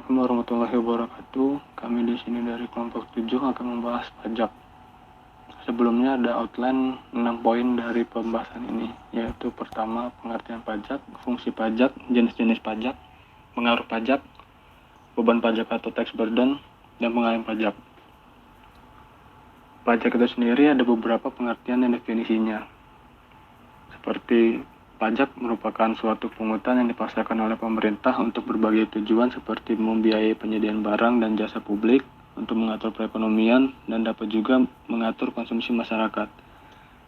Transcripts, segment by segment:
Assalamualaikum warahmatullahi wabarakatuh. Kami di sini dari kelompok 7 akan membahas pajak. Sebelumnya ada outline 6 poin dari pembahasan ini, yaitu pertama, pengertian pajak, fungsi pajak, jenis-jenis pajak, pengaruh pajak, beban pajak atau tax burden, dan pengalihan pajak. Pajak itu sendiri ada beberapa pengertian dan definisinya. Seperti pajak merupakan suatu pungutan yang dipaksakan oleh pemerintah untuk berbagai tujuan seperti membiayai penyediaan barang dan jasa publik, untuk mengatur perekonomian, dan dapat juga mengatur konsumsi masyarakat.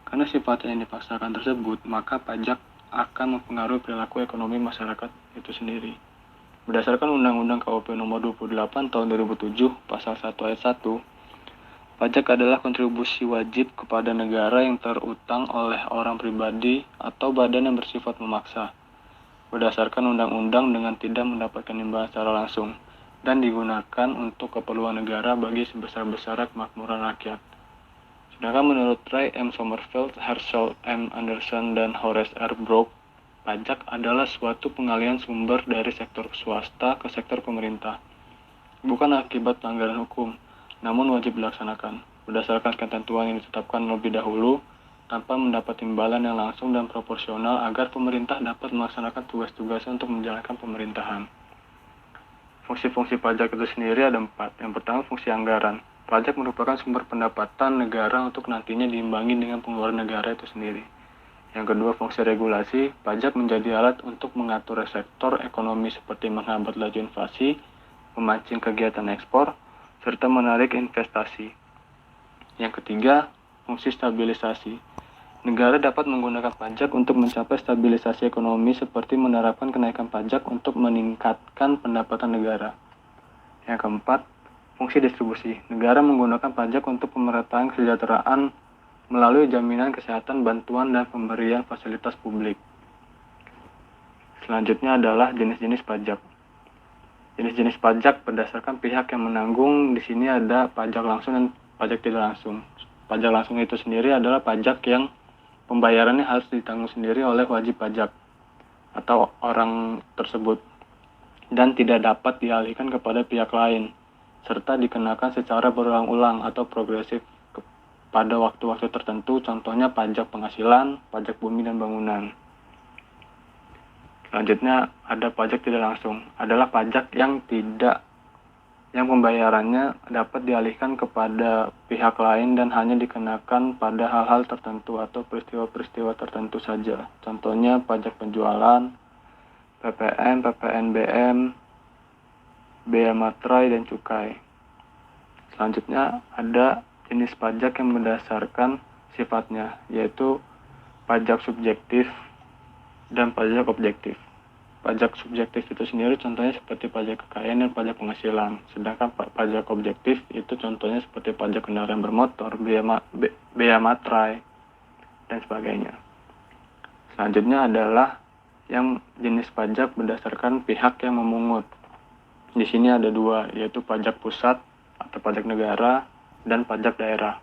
Karena sifatnya yang dipaksakan tersebut, maka pajak akan mempengaruhi perilaku ekonomi masyarakat itu sendiri. Berdasarkan Undang-Undang KUP Nomor 28 Tahun 2007, Pasal 1 Ayat 1, pajak adalah kontribusi wajib kepada negara yang terutang oleh orang pribadi atau badan yang bersifat memaksa, berdasarkan undang-undang dengan tidak mendapatkan imbalan secara langsung, dan digunakan untuk keperluan negara bagi sebesar-besar kemakmuran rakyat. Sedangkan menurut Ray M. Sommerfeld, Herschel M. Anderson, dan Horace R. Brook, pajak adalah suatu pengalihan sumber dari sektor swasta ke sektor pemerintah, bukan akibat pelanggaran hukum, namun wajib dilaksanakan berdasarkan ketentuan yang ditetapkan lebih dahulu tanpa mendapat imbalan yang langsung dan proporsional agar pemerintah dapat melaksanakan tugas-tugasnya untuk menjalankan pemerintahan. Fungsi-fungsi pajak itu sendiri ada 4. Yang pertama, fungsi anggaran. Pajak merupakan sumber pendapatan negara untuk nantinya diimbangi dengan pengeluaran negara itu sendiri. Yang kedua, fungsi regulasi. Pajak menjadi alat untuk mengatur sektor ekonomi seperti menghambat laju inflasi, memancing kegiatan ekspor, serta menarik investasi. Yang ketiga, fungsi stabilisasi. Negara dapat menggunakan pajak untuk mencapai stabilisasi ekonomi seperti menerapkan kenaikan pajak untuk meningkatkan pendapatan negara. Yang keempat, fungsi distribusi. Negara menggunakan pajak untuk pemerataan kesejahteraan melalui jaminan kesehatan, bantuan, dan pemberian fasilitas publik. Selanjutnya adalah jenis-jenis pajak. Jenis-jenis pajak berdasarkan pihak yang menanggung. Di sini ada pajak langsung dan pajak tidak langsung. Pajak langsung itu sendiri adalah pajak yang pembayarannya harus ditanggung sendiri oleh wajib pajak atau orang tersebut dan tidak dapat dialihkan kepada pihak lain, serta dikenakan secara berulang-ulang atau progresif pada waktu-waktu tertentu, contohnya pajak penghasilan, pajak bumi dan bangunan. Selanjutnya ada pajak tidak langsung, adalah pajak yang pembayarannya dapat dialihkan kepada pihak lain dan hanya dikenakan pada hal-hal tertentu atau peristiwa-peristiwa tertentu saja. Contohnya pajak penjualan, PPN, PPNBM, bea materai, dan cukai. Selanjutnya ada jenis pajak yang berdasarkan sifatnya, yaitu pajak subjektif dan pajak objektif. Pajak subjektif itu sendiri contohnya seperti pajak kekayaan dan pajak penghasilan. Sedangkan pajak objektif itu contohnya seperti pajak kendaraan bermotor, bea materai, dan sebagainya. Selanjutnya adalah yang jenis pajak berdasarkan pihak yang memungut. Di sini ada 2, yaitu pajak pusat atau pajak negara dan pajak daerah.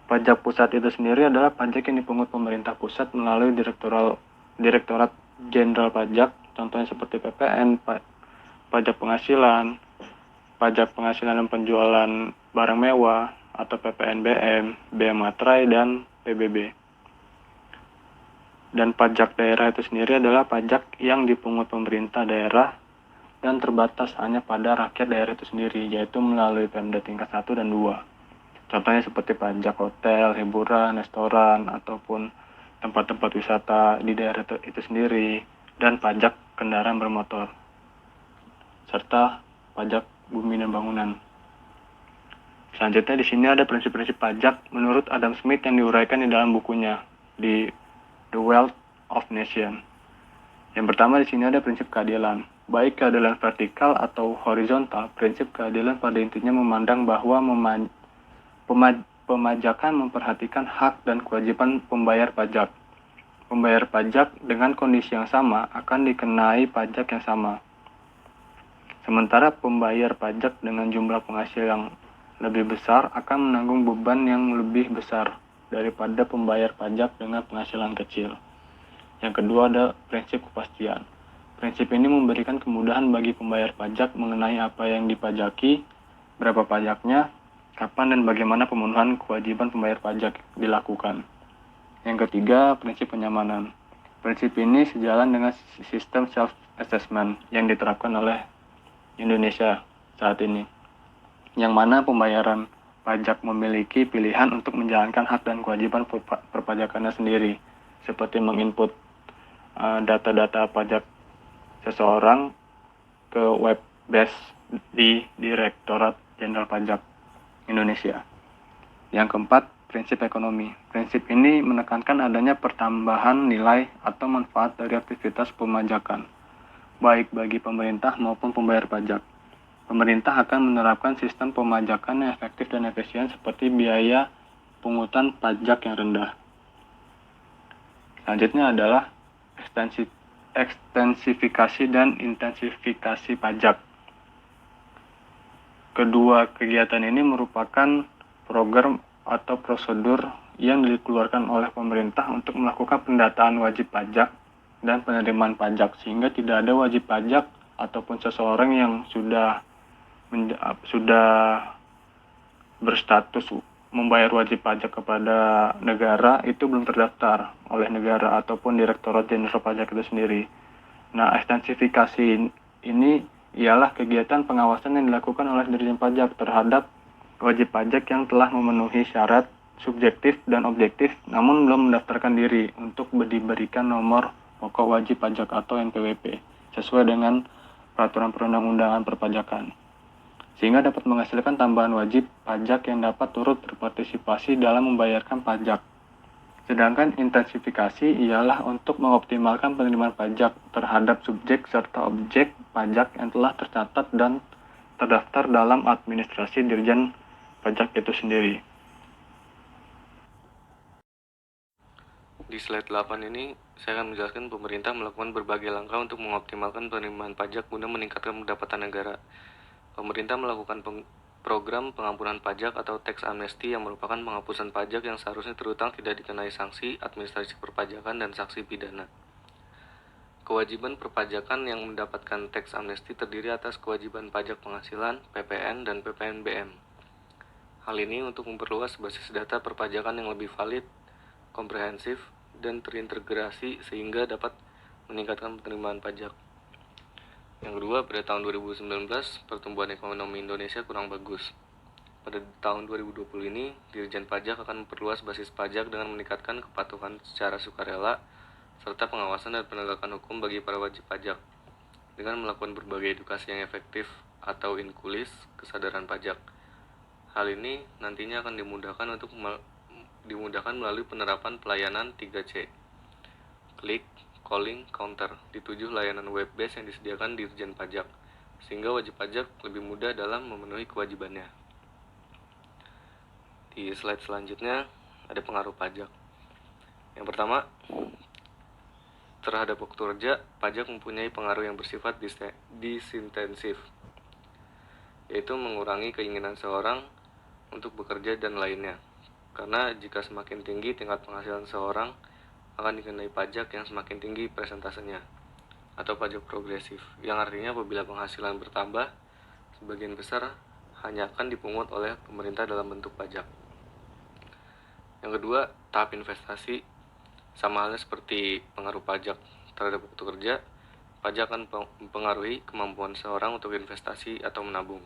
Pajak pusat itu sendiri adalah pajak yang dipungut pemerintah pusat melalui Direktorat Jenderal Pajak, contohnya seperti PPN, pajak penghasilan dan penjualan barang mewah atau PPNBM, bea materai, dan PBB. Dan pajak daerah itu sendiri adalah pajak yang dipungut pemerintah daerah dan terbatas hanya pada rakyat daerah itu sendiri, yaitu melalui Pemda tingkat 1 dan 2. Contohnya seperti pajak hotel, hiburan, restoran, ataupun tempat-tempat wisata di daerah itu sendiri, dan pajak kendaraan bermotor, serta pajak bumi dan bangunan. Selanjutnya di sini ada prinsip-prinsip pajak menurut Adam Smith yang diuraikan di dalam bukunya di The Wealth of Nations. Yang pertama di sini ada prinsip keadilan. Baik keadilan vertikal atau horizontal, prinsip keadilan pada intinya memandang bahwa pemajakan memperhatikan hak dan kewajiban pembayar pajak. Pembayar pajak dengan kondisi yang sama akan dikenai pajak yang sama. Sementara pembayar pajak dengan jumlah penghasil yang lebih besar akan menanggung beban yang lebih besar daripada pembayar pajak dengan penghasilan kecil. Yang kedua ada prinsip kepastian. Prinsip ini memberikan kemudahan bagi pembayar pajak mengenai apa yang dipajaki, berapa pajaknya, kapan dan bagaimana pemenuhan kewajiban pembayar pajak dilakukan. Yang ketiga, prinsip kenyamanan. Prinsip ini sejalan dengan sistem self-assessment yang diterapkan oleh Indonesia saat ini, yang mana pembayaran pajak memiliki pilihan untuk menjalankan hak dan kewajiban perpajakannya sendiri, seperti menginput data-data pajak seseorang ke web base di Direktorat Jenderal Pajak Indonesia. Yang keempat, prinsip ekonomi. Prinsip ini menekankan adanya pertambahan nilai atau manfaat dari aktivitas pemajakan, baik bagi pemerintah maupun pembayar pajak. Pemerintah akan menerapkan sistem pemajakan yang efektif dan efisien seperti biaya pungutan pajak yang rendah. Selanjutnya adalah ekstensifikasi dan intensifikasi pajak. Kedua kegiatan ini merupakan program atau prosedur yang dikeluarkan oleh pemerintah untuk melakukan pendataan wajib pajak dan penerimaan pajak, sehingga tidak ada wajib pajak ataupun seseorang yang sudah berstatus membayar wajib pajak kepada negara itu belum terdaftar oleh negara ataupun Direktorat Jenderal Pajak itu sendiri. Nah, ekstensifikasi ini ialah kegiatan pengawasan yang dilakukan oleh Dirjen Pajak terhadap wajib pajak yang telah memenuhi syarat subjektif dan objektif namun belum mendaftarkan diri untuk diberikan nomor pokok wajib pajak atau NPWP sesuai dengan peraturan perundang-undangan perpajakan, sehingga dapat menghasilkan tambahan wajib pajak yang dapat turut berpartisipasi dalam membayarkan pajak. Sedangkan intensifikasi ialah untuk mengoptimalkan penerimaan pajak terhadap subjek serta objek pajak yang telah tercatat dan terdaftar dalam administrasi Dirjen Pajak itu sendiri. Di slide 8 ini, saya akan menjelaskan pemerintah melakukan berbagai langkah untuk mengoptimalkan penerimaan pajak guna meningkatkan pendapatan negara. Pemerintah melakukan program pengampunan pajak atau tax amnesty yang merupakan penghapusan pajak yang seharusnya terutang tidak dikenai sanksi administrasi perpajakan dan sanksi pidana. Kewajiban perpajakan yang mendapatkan tax amnesty terdiri atas kewajiban pajak penghasilan, PPN, dan PPNBM. Hal ini untuk memperluas basis data perpajakan yang lebih valid, komprehensif, dan terintegrasi sehingga dapat meningkatkan penerimaan pajak. Yang kedua, pada tahun 2019, pertumbuhan ekonomi Indonesia kurang bagus. Pada tahun 2020 ini, Dirjen Pajak akan memperluas basis pajak dengan meningkatkan kepatuhan secara sukarela, serta pengawasan dan penegakan hukum bagi para wajib pajak, dengan melakukan berbagai edukasi yang efektif atau inkulis kesadaran pajak. Hal ini nantinya akan dimudahkan melalui penerapan pelayanan 3C, klik, calling, counter, di 7 layanan web base yang disediakan Dirjen Pajak, sehingga wajib pajak lebih mudah dalam memenuhi kewajibannya. Di slide selanjutnya, ada pengaruh pajak. Yang pertama, terhadap waktu kerja, pajak mempunyai pengaruh yang bersifat disintensif, yaitu mengurangi keinginan seorang untuk bekerja dan lainnya. Karena jika semakin tinggi tingkat penghasilan seorang, akan dikenai pajak yang semakin tinggi presentasenya, atau pajak progresif, yang artinya apabila penghasilan bertambah, sebagian besar hanya akan dipungut oleh pemerintah dalam bentuk pajak. Yang kedua, tahap investasi. Sama halnya seperti pengaruh pajak terhadap waktu kerja, pajak akan mempengaruhi kemampuan seorang untuk investasi atau menabung.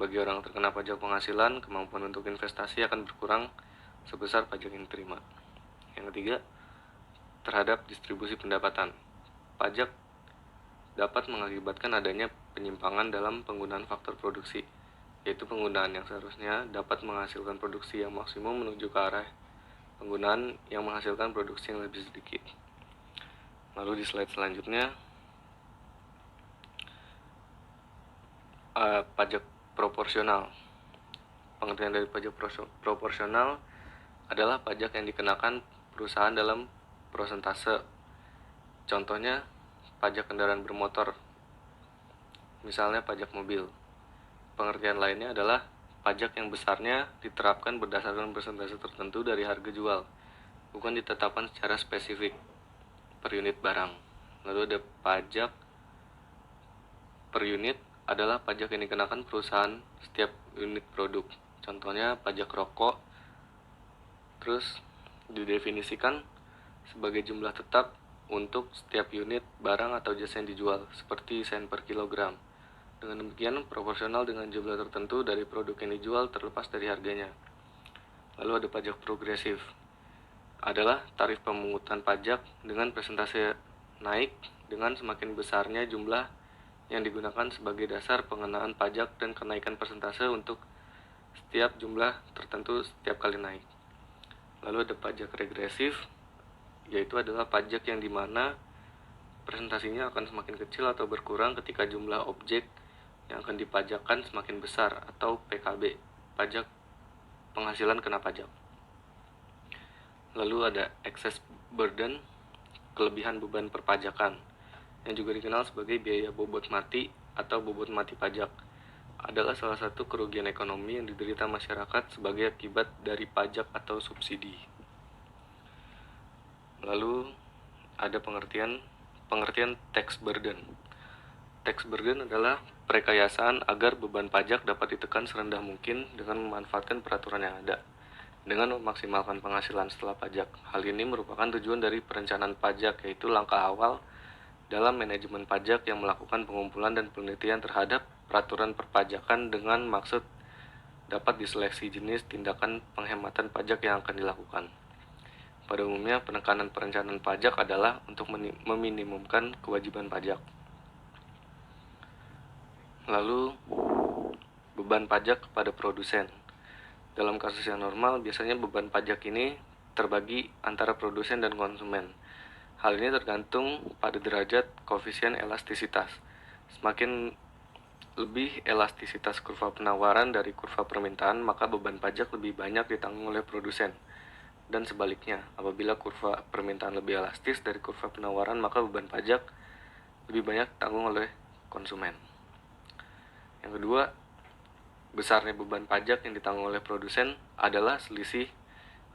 Bagi orang terkena pajak penghasilan, kemampuan untuk investasi akan berkurang sebesar pajak yang diterima. Yang ketiga, terhadap distribusi pendapatan. Pajak dapat mengakibatkan adanya penyimpangan dalam penggunaan faktor produksi, yaitu penggunaan yang seharusnya dapat menghasilkan produksi yang maksimum menuju ke arah penggunaan yang menghasilkan produksi yang lebih sedikit. Lalu di slide selanjutnya, pajak proporsional. Pengertian dari pajak proporsional adalah pajak yang dikenakan perusahaan dalam prosentase. Contohnya, pajak kendaraan bermotor, misalnya pajak mobil. Pengertian lainnya adalah pajak yang besarnya diterapkan berdasarkan persentase tertentu dari harga jual, bukan ditetapkan secara spesifik per unit barang. Lalu ada pajak per unit adalah pajak yang dikenakan perusahaan setiap unit produk. Contohnya pajak rokok, terus didefinisikan sebagai jumlah tetap untuk setiap unit barang atau jasa yang dijual, seperti sen per kilogram. Dengan demikian, proporsional dengan jumlah tertentu dari produk yang dijual terlepas dari harganya. Lalu ada pajak progresif, adalah tarif pemungutan pajak dengan persentase naik dengan semakin besarnya jumlah yang digunakan sebagai dasar pengenaan pajak dan kenaikan persentase untuk setiap jumlah tertentu setiap kali naik. Lalu ada pajak regresif, yaitu adalah pajak yang dimana presentasinya akan semakin kecil atau berkurang ketika jumlah objek yang akan dipajakkan semakin besar, atau PKB, pajak penghasilan kena pajak. Lalu ada excess burden, kelebihan beban perpajakan, yang juga dikenal sebagai biaya bobot mati atau bobot mati pajak, adalah salah satu kerugian ekonomi yang diderita masyarakat sebagai akibat dari pajak atau subsidi. Lalu ada pengertian tax burden. Tax burden adalah perekayasaan agar beban pajak dapat ditekan serendah mungkin dengan memanfaatkan peraturan yang ada, dengan memaksimalkan penghasilan setelah pajak. Hal ini merupakan tujuan dari perencanaan pajak, yaitu langkah awal dalam manajemen pajak yang melakukan pengumpulan dan penelitian terhadap peraturan perpajakan dengan maksud dapat diseleksi jenis tindakan penghematan pajak yang akan dilakukan. Pada umumnya, penekanan perencanaan pajak adalah untuk meminimumkan kewajiban pajak. Lalu, beban pajak kepada produsen. Dalam kasus yang normal, biasanya beban pajak ini terbagi antara produsen dan konsumen. Hal ini tergantung pada derajat koefisien elastisitas. Semakin lebih elastisitas kurva penawaran dari kurva permintaan, maka beban pajak lebih banyak ditanggung oleh produsen. Dan sebaliknya, apabila kurva permintaan lebih elastis dari kurva penawaran, maka beban pajak lebih banyak ditanggung oleh konsumen. Yang kedua, besarnya beban pajak yang ditanggung oleh produsen adalah selisih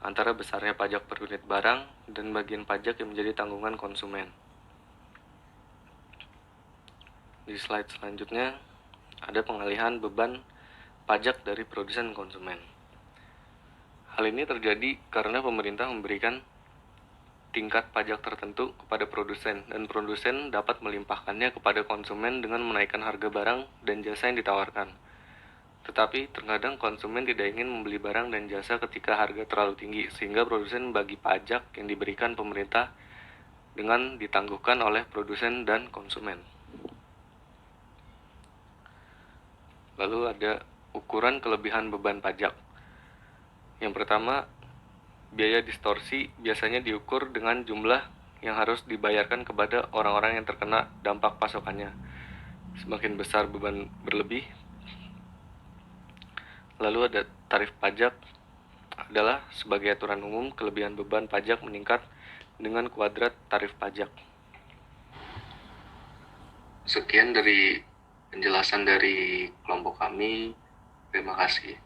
antara besarnya pajak per unit barang dan bagian pajak yang menjadi tanggungan konsumen. Di slide selanjutnya, ada pengalihan beban pajak dari produsen ke konsumen. Hal ini terjadi karena pemerintah memberikan tingkat pajak tertentu kepada produsen, dan produsen dapat melimpahkannya kepada konsumen dengan menaikkan harga barang dan jasa yang ditawarkan. Tetapi terkadang konsumen tidak ingin membeli barang dan jasa ketika harga terlalu tinggi, sehingga produsen membagi pajak yang diberikan pemerintah dengan ditangguhkan oleh produsen dan konsumen. Lalu ada ukuran kelebihan beban pajak. Yang pertama, biaya distorsi biasanya diukur dengan jumlah yang harus dibayarkan kepada orang-orang yang terkena dampak pasokannya. Semakin besar beban berlebih. Lalu ada tarif pajak, adalah sebagai aturan umum kelebihan beban pajak meningkat dengan kuadrat tarif pajak. Sekian dari penjelasan dari kelompok kami. Terima kasih.